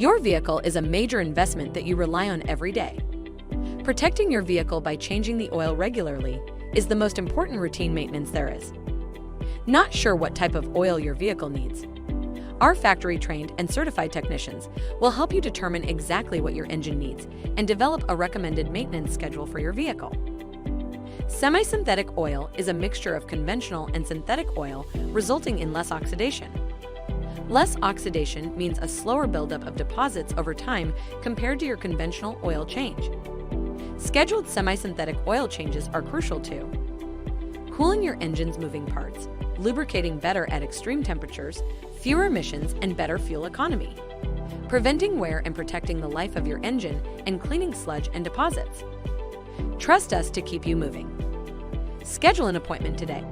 Your vehicle is a major investment that you rely on every day. Protecting your vehicle by changing the oil regularly is the most important routine maintenance there is. Not sure what type of oil your vehicle needs? Our factory-trained and certified technicians will help you determine exactly what your engine needs and develop a recommended maintenance schedule for your vehicle. Semi-synthetic oil is a mixture of conventional and synthetic oil, resulting in less oxidation. Less oxidation means a slower buildup of deposits over time compared to your conventional oil change. Scheduled semi-synthetic oil changes are crucial too. Cooling your engine's moving parts, lubricating better at extreme temperatures, fewer emissions, and better fuel economy. Preventing wear and protecting the life of your engine, and cleaning sludge and deposits. Trust us to keep you moving. Schedule an appointment today.